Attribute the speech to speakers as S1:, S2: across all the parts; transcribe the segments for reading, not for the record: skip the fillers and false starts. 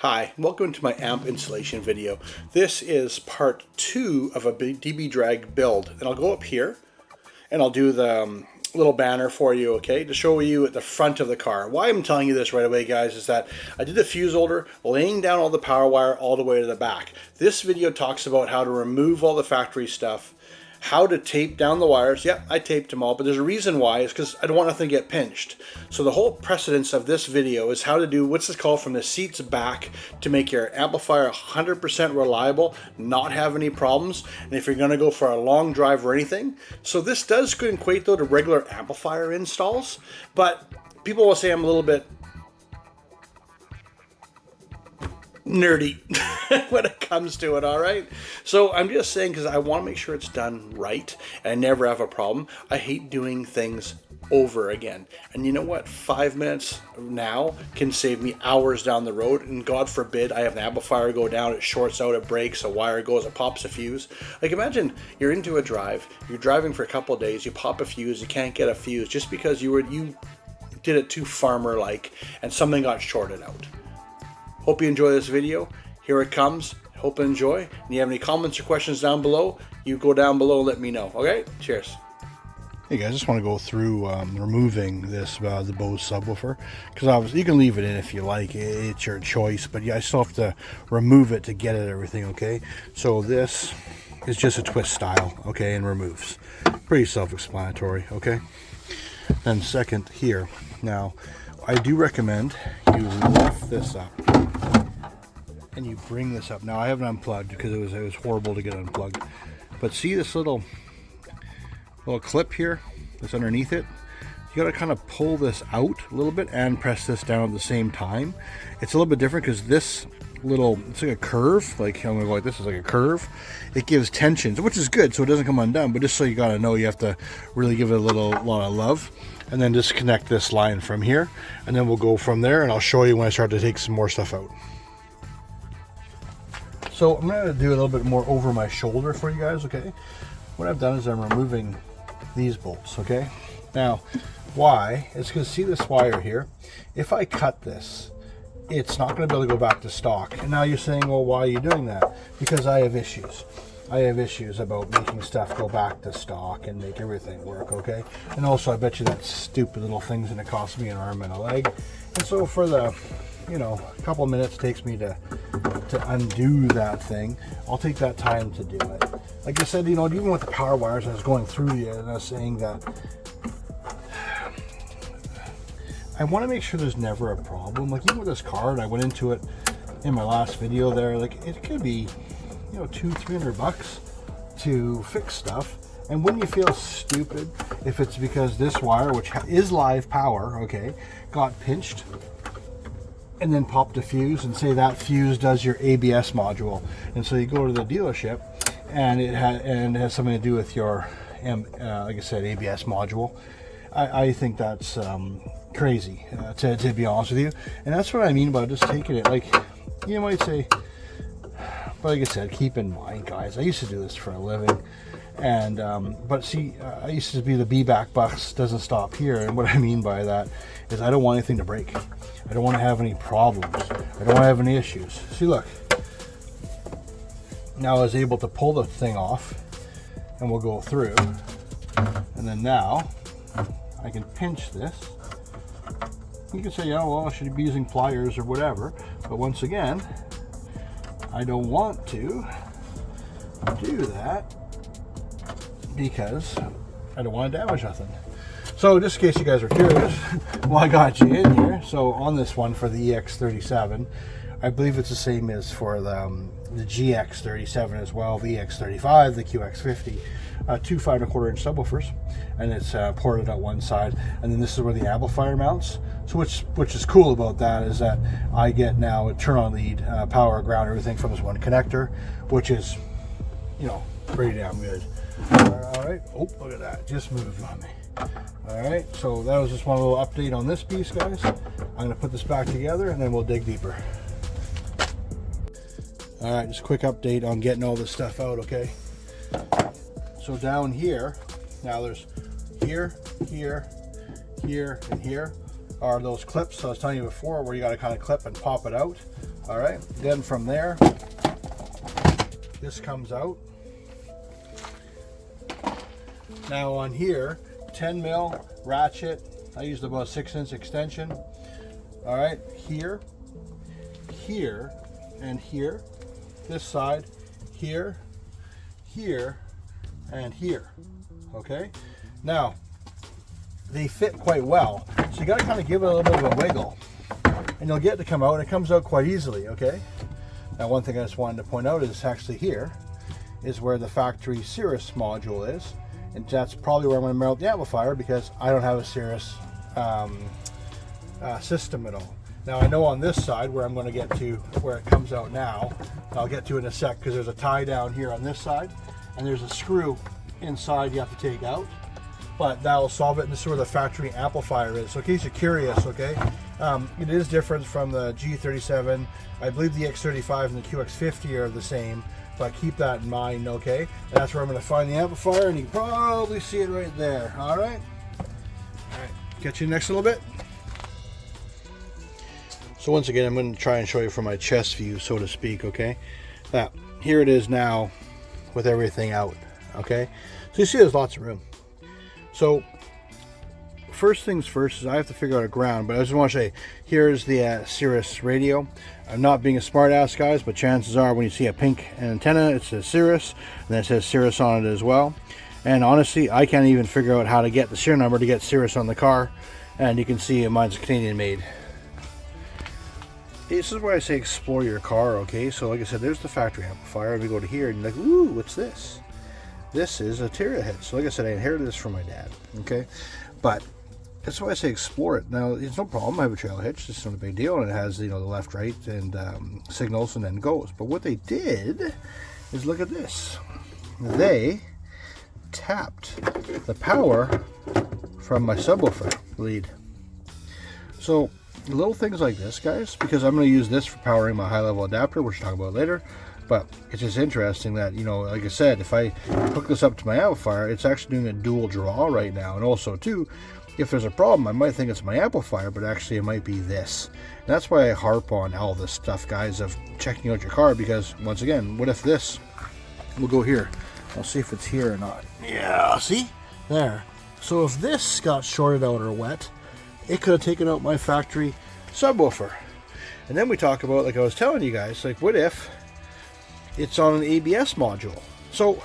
S1: Hi, welcome to my amp installation video. This is part 2 of a DB drag build, and I'll go up here and I'll do the little banner for you, okay, to show you at the front of the car. Why I'm telling you this right away, guys, is that I did the fuse holder, laying down all the power wire all the way to the back. This video talks about how to remove all the factory stuff, how to tape down the wires. Yep, I taped them all, but there's a reason why. It's because I don't want nothing to get pinched. So the whole precedence of this video is how to do, what's this called, from the seats back to make your amplifier 100% reliable, not have any problems, and if you're going to go for a long drive or anything. So this does equate though to regular amplifier installs, but people will say I'm a little bit nerdy when it comes to it, all right? So I'm just saying, because I want to make sure it's done right and I never have a problem. I hate doing things over again. And you know what? 5 minutes now can save me hours down the road, and God forbid I have an amplifier go down, it shorts out, it breaks, a wire goes, it pops a fuse. Like, imagine you're into a drive, you're driving for a couple of days, you pop a fuse, you can't get a fuse just because you did it too farmer-like and something got shorted out. Hope you enjoy this video. Here it comes. Hope you enjoy. And if you have any comments or questions down below, you go down below and let me know. Okay? Cheers.
S2: Hey guys, I just want to go through removing this the BOSE subwoofer, because obviously you can leave it in if you like, it's your choice, but yeah, I still have to remove it to get at everything. Okay, so this is just a twist style, okay, and removes. Pretty self-explanatory. Okay, then second here, now I do recommend you lift this up and you bring this up. Now I haven't unplugged because it was horrible to get unplugged, but see this little clip here that's underneath it? You got to kind of pull this out a little bit and press this down at the same time. It's a little bit different because this little, it's like a curve, like I'm gonna go like this, is like a curve. It gives tensions, which is good, so it doesn't come undone, but just so you got to know, you have to really give it a lot of love, and then disconnect this line from here, and then we'll go from there, and I'll show you when I start to take some more stuff out. So I'm going to do a little bit more over my shoulder for you guys. Okay, what I've done is I'm removing these bolts. Okay, now why? It's because, see this wire here, if I cut this, it's not going to be able to go back to stock. And now you're saying, well, why are you doing that? Because I have issues. I have issues about making stuff go back to stock and make everything work. Okay, and also I bet you that stupid little thing's going to cost me an arm and a leg. And so for the, you know, a couple of minutes it takes me to undo that thing, I'll take that time to do it. Like I said, you know, even with the power wires, I was going through you and I was saying that I want to make sure there's never a problem. Like even with this card, I went into it in my last video there, like it could be, you know, $200-300 to fix stuff. And wouldn't you feel stupid if it's because this wire, which is live power, okay, got pinched and then popped a fuse, and say that fuse does your ABS module, and so you go to the dealership and it has something to do with your like I said, ABS module. I think that's crazy, to be honest with you. And that's what I mean by just taking it, like, you might say, but like I said, keep in mind, guys, I used to do this for a living, and but see, I used to be the B-back bus doesn't stop here. And what I mean by that is I don't want anything to break. I don't want to have any problems. I don't want to have any issues. See, look, now I was able to pull the thing off, and we'll go through, and then now I can pinch this. You can say, oh well, I should be using pliers or whatever, but once again, I don't want to do that because I don't want to damage nothing. So just in case you guys are curious, well, I got you in here. So on this one for the EX37, I believe it's the same as for the GX37 as well, the EX35, the QX50, two 5¼ subwoofers, and it's ported out one side, and then this is where the amplifier mounts. So which is cool about that is that I get now a turn on lead, power, ground, everything from this one connector, which is, you know, pretty damn good. All right, oh, look at that, just moved on me. All right, so that was just one little update on this piece, guys. I'm going to put this back together and then we'll dig deeper. All right, just a quick update on getting all this stuff out. Okay, so down here, now there's here, and here. are those clips I was telling you before, where you got to kind of clip and pop it out. All right, then from there, this comes out. Now on here, 10 mil ratchet. I used about a 6-inch extension. All right, here, here, and here. This side, here, here, and here. Okay. Now they fit quite well, so you got to kind of give it a little bit of a wiggle, and you'll get it to come out. And it comes out quite easily. Okay. Now, one thing I just wanted to point out is actually here is where the factory Cirrus module is. And that's probably where I'm going to mount the amplifier, because I don't have a Cirrus system at all. Now I know on this side where I'm going to get to, where it comes out now, I'll get to in a sec, because there's a tie down here on this side, and there's a screw inside you have to take out. But that'll solve it, and this is where the factory amplifier is. So in case you're curious, okay, it is different from the G37. I believe the EX35 and the QX50 are the same. But keep that in mind, okay? And that's where I'm going to find the amplifier, and you can probably see it right there. All right? All right. Catch you next little bit. So once again, I'm going to try and show you from my chest view, so to speak, okay? Now, here it is now with everything out, okay? So you see there's lots of room. So first things first is I have to figure out a ground, but I just want to say, here's the Cirrus radio. I'm not being a smart ass, guys, but chances are when you see a pink antenna, it says Cirrus, and then it says Cirrus on it as well. And honestly, I can't even figure out how to get the serial number to get Cirrus on the car. And you can see mine's Canadian made. This is where I say explore your car, okay? So like I said, there's the factory amplifier. We go to here and you're like, ooh, what's this? This is a Terahead. So like I said, I inherited this from my dad, okay? But that's why I say explore it. Now, it's no problem. I have a trail hitch. It's not a big deal. And it has, you know, the left, right, and signals, and then goes. But what they did is look at this. They tapped the power from my subwoofer lead. So little things like this, guys, because I'm going to use this for powering my high-level adapter, which we'll talk about later. But it's just interesting that, you know, like I said, if I hook this up to my amplifier, it's actually doing a dual draw right now. And also, too, if there's a problem, I might think it's my amplifier, but actually it might be this. And that's why I harp on all this stuff, guys, of checking out your car, because, once again, what if this? We'll go here. I'll see if it's here or not. Yeah, see? There. So if this got shorted out or wet, it could have taken out my factory subwoofer. And then we talk about, like I was telling you guys, like, what if it's on an ABS module? So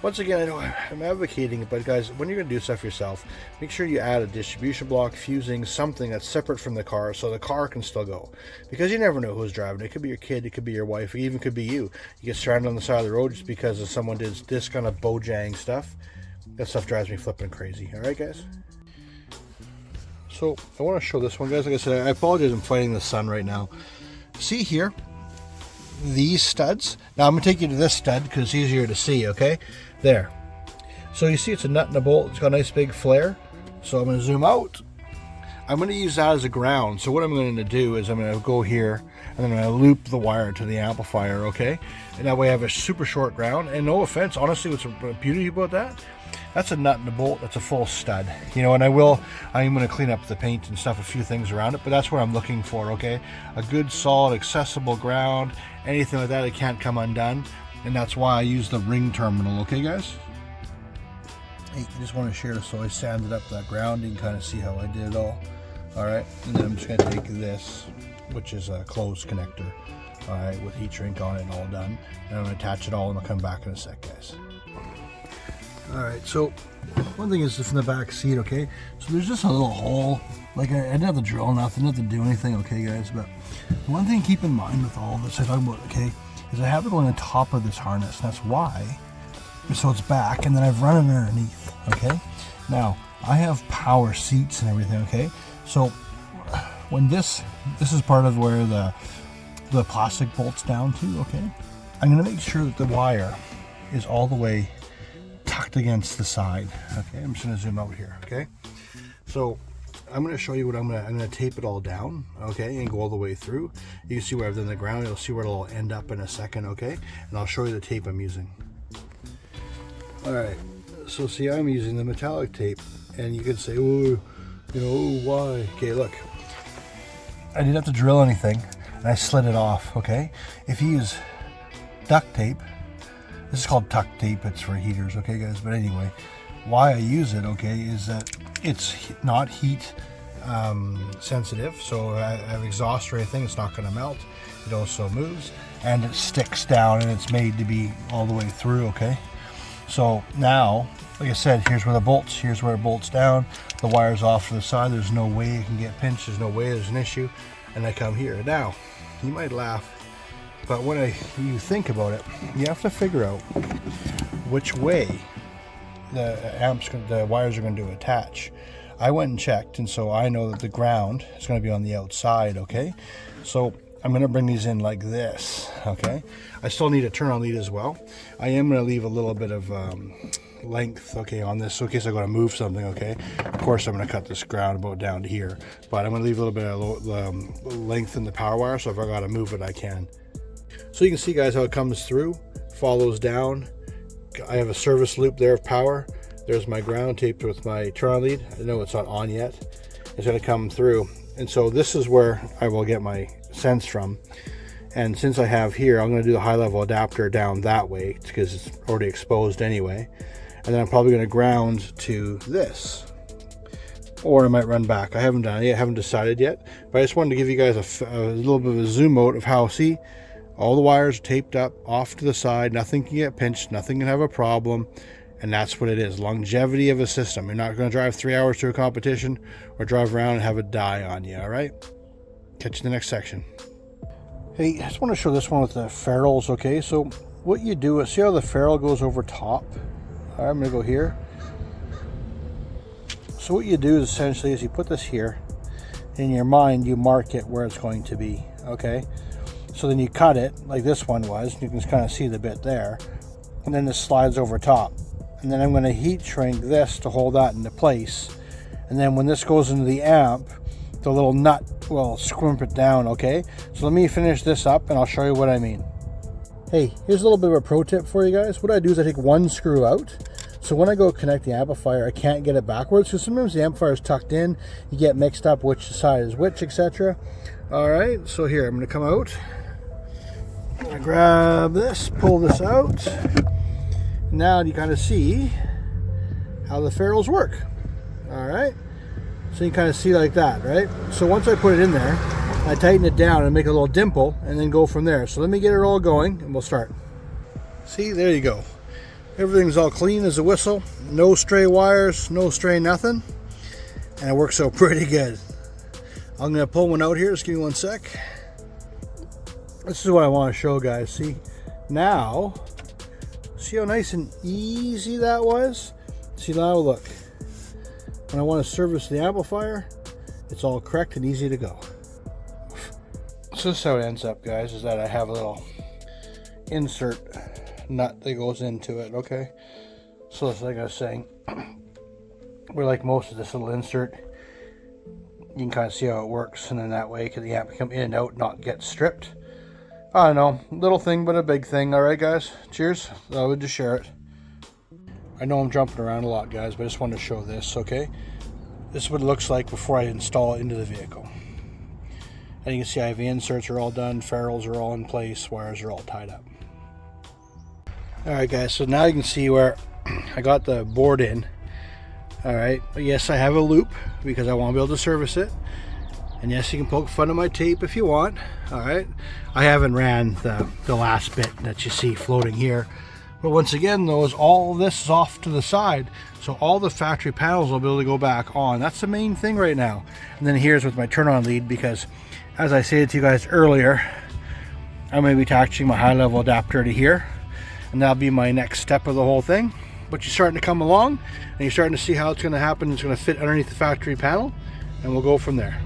S2: once again, I know I'm advocating it, but guys, when you're going to do stuff yourself, make sure you add a distribution block, fusing, something that's separate from the car, so the car can still go. Because you never know who's driving. It could be your kid, it could be your wife, it even could be you. You get stranded on the side of the road just because of someone did this kind of bojang stuff. That stuff drives me flipping crazy. All right, guys? So I want to show this one, guys. Like I said, I apologize, I'm fighting the sun right now. See here? These studs. Now I'm going to take you to this stud because it's easier to see, okay? There. So you see it's a nut and a bolt. It's got a nice big flare. So I'm going to zoom out. I'm going to use that as a ground. So what I'm going to do is I'm going to go here and I'm going to loop the wire to the amplifier, okay? And that way I have a super short ground. And no offense, honestly, what's the beauty about that? That's a nut and a bolt. That's a full stud. You know, and I'm going to clean up the paint and stuff, a few things around it, but that's what I'm looking for, okay? A good, solid, accessible ground. Anything like that, it can't come undone. And that's why I use the ring terminal, okay, guys? Hey, I just want to share, so I sanded up that ground. You can kind of see how I did it all. All right, and then I'm just going to take this, which is a closed connector, all right, with heat shrink on it and all done. And I'm going to attach it all, and I'll come back in a sec, guys. All right, so one thing is from the back seat, okay? So there's just a little hole. Like I didn't have to drill nothing, not to do anything, okay, guys? But one thing to keep in mind with all this I talk about, okay, is I have it on the top of this harness. That's why. So it's back, and then I've run it underneath, okay? Now, I have power seats and everything, okay? So when this is part of where the plastic bolts down to, okay? I'm gonna make sure that the wire is all the way tucked against the side. Okay, I'm just going to zoom out here. Okay, so I'm going to show you what I'm going to tape it all down. Okay, and go all the way through. You can see where I've done the ground. You'll see where it'll end up in a second. Okay, and I'll show you the tape I'm using. All right, so see, I'm using the metallic tape, and you can say, oh, You know, why? Okay, look. I didn't have to drill anything, and I slid it off, okay? If you use duct tape, this is called tuck tape, it's for heaters, okay guys? But anyway, why I use it, okay, is that it's not heat sensitive, so I have exhaust or anything, it's not going to melt. It also moves, and it sticks down, and it's made to be all the way through, okay? So now, like I said, here's where it bolts down, the wire's off to the side, there's no way it can get pinched, there's no way there's an issue, and I come here. Now, you might laugh, but when you think about it, you have to figure out which way the wires are going to attach. I went and checked, and so I know that the ground is going to be on the outside, okay? So I'm going to bring these in like this, okay? I still need a turn-on lead as well. I am going to leave a little bit of length, okay, on this, so in case I go to move something, okay? Of course, I'm going to cut this ground about down to here, but I'm going to leave a little bit of length in the power wire, so if I got to move it, I can. So you can see, guys, how it comes through, follows down. I have a service loop there of power. There's my ground taped with my turn-on lead. I know it's not on yet. It's going to come through. And so this is where I will get my sense from. And since I have here, I'm going to do the high-level adapter down that way because it's already exposed anyway. And then I'm probably going to ground to this. Or I might run back. I haven't done it yet. I haven't decided yet. But I just wanted to give you guys a little bit of a zoom out of how, see, all the wires are taped up off to the side. Nothing can get pinched. Nothing can have a problem. And that's what it is. Longevity of a system. You're not going to drive 3 hours to a competition or drive around and have it die on you, all right? Catch you in the next section. Hey, I just want to show this one with the ferrules, okay? So what you do is, see how the ferrule goes over top? All right, I'm going to go here. So what you do is essentially is you put this here. In your mind, you mark it where it's going to be, okay? So then you cut it, like this one was. You can kind of see the bit there. And then this slides over top. And then I'm going to heat shrink this to hold that into place. And then when this goes into the amp, the little nut will scrimp it down, okay? So let me finish this up and I'll show you what I mean. Hey, here's a little bit of a pro tip for you guys. What I do is I take one screw out. So when I go connect the amplifier, I can't get it backwards. So sometimes the amplifier is tucked in. You get mixed up which side is which, etc. All right, so here, I'm going to come out. I'm going to grab this, pull this out. Now you kind of see how the ferrules work. All right, so you kind of see like that, right? So once I put it in there, I tighten it down and make a little dimple and then go from there. So let me get it all going and we'll start. See, there you go. Everything's all clean as a whistle. No stray wires, no stray nothing. And it works out pretty good. I'm gonna pull one out here, just give me one sec. This is what I want to show, guys. See, now, see how nice and easy that was? See, now look, when I want to service the amplifier, it's all correct and easy to go. So this is how it ends up, guys, is that I have a little insert nut that goes into it, okay? So it's like I was saying, we're like most of this little insert, you can kind of see how it works, and then that way the amp can come in and out, not get stripped. I don't know, little thing but a big thing. All right, guys, cheers. I would just share it. I know I'm jumping around a lot, guys, but I just wanted to show this, okay? This is what it looks like before I install it into the vehicle. And you can see I have the inserts are all done, ferrules are all in place, wires are all tied up. All right, guys, so now you can see where I got the board in. All right, yes, I have a loop because I want to be able to service it. And yes, you can poke fun at my tape if you want. All right, I haven't ran the last bit that you see floating here. But once again, though, is all this is off to the side. So all the factory panels will be able to go back on. That's the main thing right now. And then here's with my turn-on lead, because as I stated to you guys earlier, I'm going to be attaching my high-level adapter to here. And that'll be my next step of the whole thing. But you're starting to come along, and you're starting to see how it's going to happen. It's going to fit underneath the factory panel, and we'll go from there.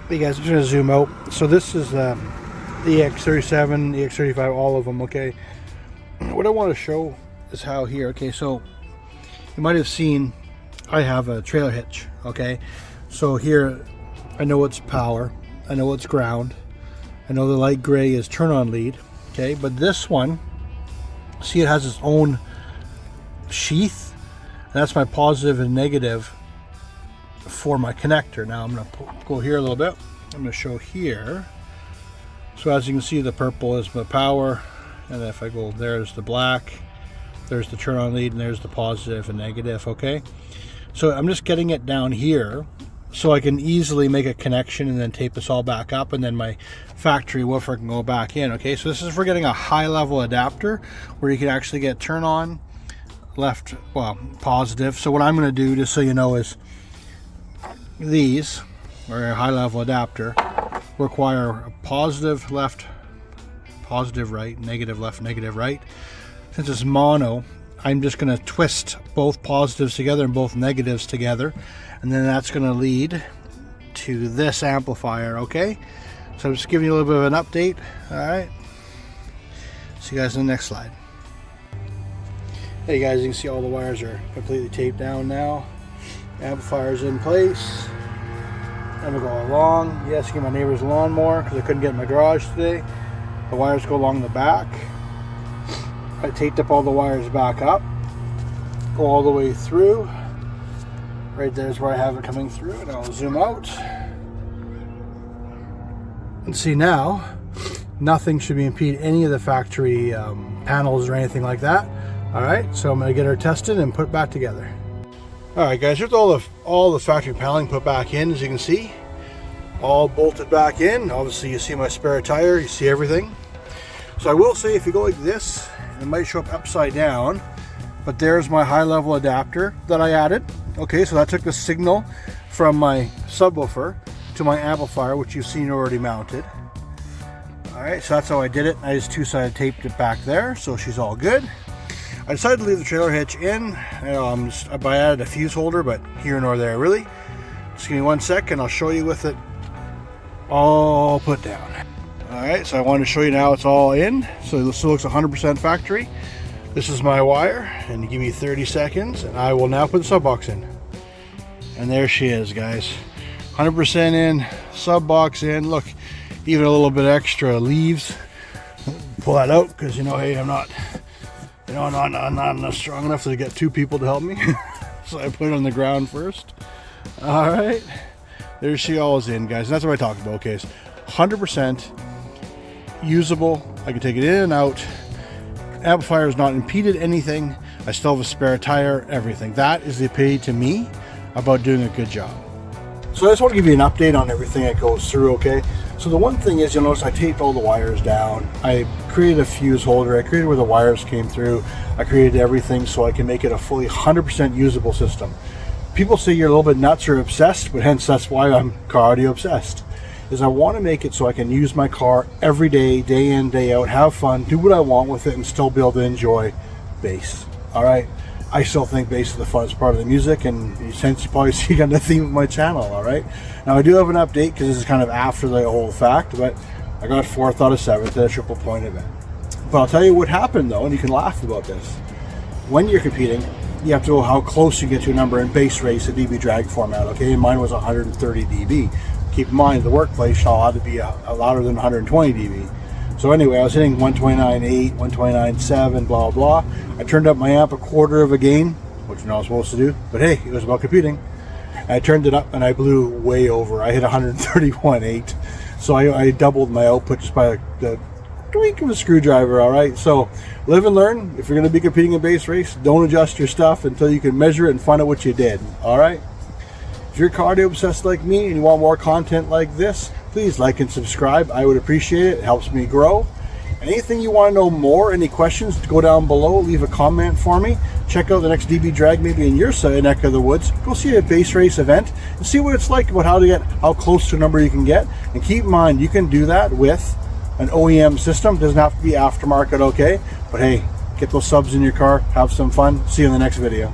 S2: Hey guys, I'm just going to zoom out. So this is the EX37, EX35, all of them, okay? What I want to show is how here, okay, so you might have seen I have a trailer hitch, okay? So here, I know it's power, I know it's ground, I know the light gray is turn-on lead, okay? But this one, see, it has its own sheath, and that's my positive and negative for my connector. Now I'm going to go here a little bit. I'm going to show here. So as you can see, the purple is my power, and if I go, there's the black, there's the turn on lead, and there's the positive and negative. Okay, so I'm just getting it down here so I can easily make a connection and then tape this all back up, and then my factory woofer can go back in. Okay, so this is for getting a high level adapter where you can actually get turn on, left, well, positive. So what I'm going to do, just so you know, is these, or a high level adapter, require a positive left, positive right, negative left, negative right. Since it's mono, I'm just going to twist both positives together and both negatives together, and then that's going to lead to this amplifier. Okay, so I'm just giving you a little bit of an update. All right, see you guys in the next slide. Hey guys, you can see all the wires are completely taped down now. Amplifier's in place. I'm gonna go along. Yes, get my neighbor's lawnmower because I couldn't get in my garage today. The wires go along the back. I taped up all the wires back up. Go all the way through. Right there's where I have it coming through, and I'll zoom out. And see now, nothing should be impede any of the factory panels or anything like that. All right, so I'm gonna get her tested and put it back together. All right, guys, here's all the factory paneling put back in, as you can see, all bolted back in. Obviously, you see my spare tire, you see everything. So I will say, if you go like this, it might show up upside down, but there's my high-level adapter that I added. Okay, so that took the signal from my subwoofer to my amplifier, which you've seen already mounted. All right, so that's how I did it. I just two-sided taped it back there, so she's all good. I decided to leave the trailer hitch in. I added a fuse holder, but here nor there really. Just give me 1 second, I'll show you with it all put down. Alright, so I wanted to show you now it's all in. So this looks 100% factory. This is my wire, and give me 30 seconds, and I will now put the sub box in. And there she is, guys. 100% in, sub box in. Look, even a little bit extra leaves. Pull that out, because you know, hey, I'm not strong enough to get 2 people to help me. So I put it on the ground first. All right, there she all is in, guys. And that's what I talked about. Okay, it's 100% usable. I can take it in and out. Amplifier is not impeded anything. I still have a spare tire, everything. That is the epitome to me about doing a good job. So I just want to give you an update on everything that goes through, okay? So the one thing is, you'll notice I taped all the wires down. I created a fuse holder. I created where the wires came through. I created everything so I can make it a fully 100% usable system. People say you're a little bit nuts or obsessed, but hence that's why I'm car audio obsessed. Is I want to make it so I can use my car every day, day in, day out, have fun, do what I want with it, and still be able to enjoy bass. All right? I still think bass is the funnest part of the music, and since you probably see on the theme of my channel. All right, now I do have an update because this is kind of after the whole fact, but I got 4th out of 7th at a triple point event. But I'll tell you what happened though, and you can laugh about this. When you're competing, you have to know how close you get to a number in Bassrace, a dB drag format. Okay, and mine was 130 dB. Keep in mind, the workplace allowed to be louder than 120 dB. So anyway, I was hitting 129.8, 129.7, blah, blah. I turned up my amp a quarter of a gain, which you're not supposed to do, but hey, it was about competing. I turned it up and I blew way over. I hit 131.8. So I doubled my output just by the tweak of a screwdriver, all right? So live and learn. If you're gonna be competing in Bassrace, don't adjust your stuff until you can measure it and find out what you did, all right? If you're car audio obsessed like me and you want more content like this, please like and subscribe. I would appreciate it. It helps me grow. Anything you want to know more, any questions, go down below, leave a comment for me. Check out the next DB drag maybe in your neck of the woods. Go see a Bassrace event and see what it's like, about how close to a number you can get. And keep in mind, you can do that with an OEM system. It doesn't have to be aftermarket, okay? But hey, get those subs in your car, have some fun. See you in the next video.